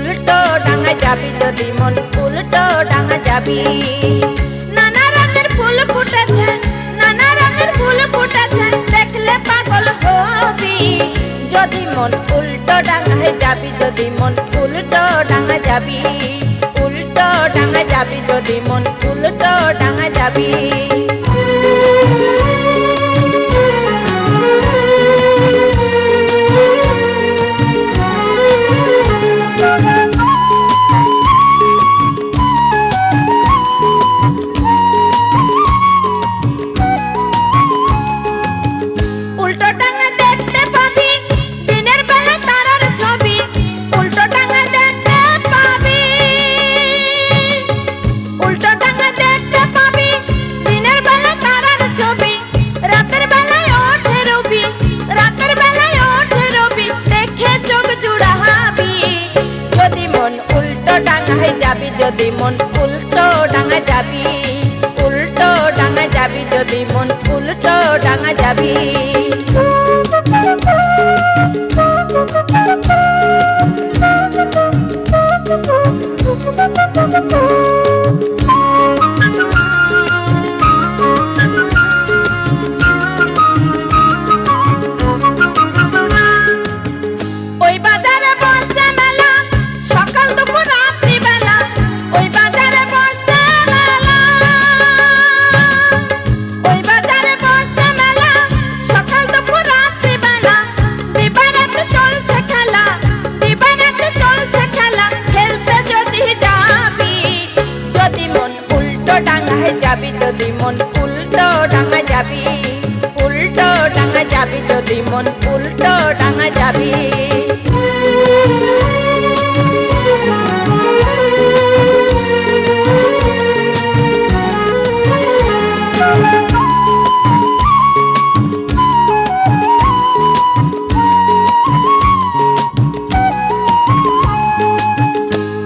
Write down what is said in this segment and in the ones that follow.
উল্টো ডাঙা যাবি যদি মন উল্টো ডাঙা যাবি। নানা রঙের ফুল ফুটেছে, নানা রঙের ফুল ফুটেছে, দেখলে পাগল হবি যদি মন উল্টো ডাঙায় যাবি, যদি মন উল্টো ডাঙা যাবি, উল্টো ডাঙা যাবি যদি মন উল্টো ডাঙা যাবি। যদি মন উল্টো ডাঙা যাবি, উল্টো ডাঙা যাবি যদি মন উল্টো ডাঙা যাবি। যাবি যদি মন উল্টো ডাঙা যাবি, উল্টো ডাঙা যাবি যদি মন উল্টো ডাঙা যাবি।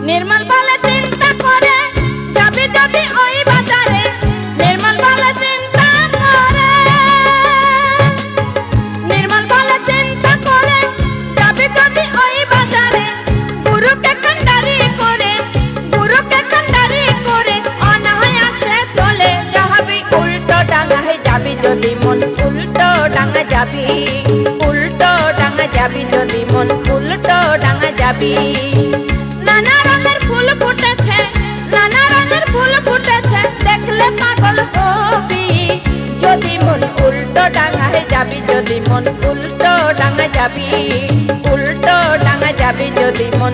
নির্মল বলে চিন্তা করে যাবি যদি ওই বাজারে, নির্মল বলে চিন্তা করে, নির্মল বলে চিন্তা করে যাবি যদি ওই বাজারে। গুরুকে কান্ডারি করে, গুরুকে কান্ডারি করে অনায়াসে চলে যাবি উল্টো ডাঙায় যাবি যদি মন উল্টো ডাঙা যাবি, উল্টো ডাঙা যাবি যদি মন উল্টো ডাঙা যাবি। নানা রঙের ফুল ফুটেছে, নানা রঙের ফুল ফুটেছে, দেখলে পাগল হবি যদি মন উল্টো ডাঙায় যাবি, যদি মন উল্টো ডাঙা যাবি, উল্টো ডাঙা যাবি যদি মন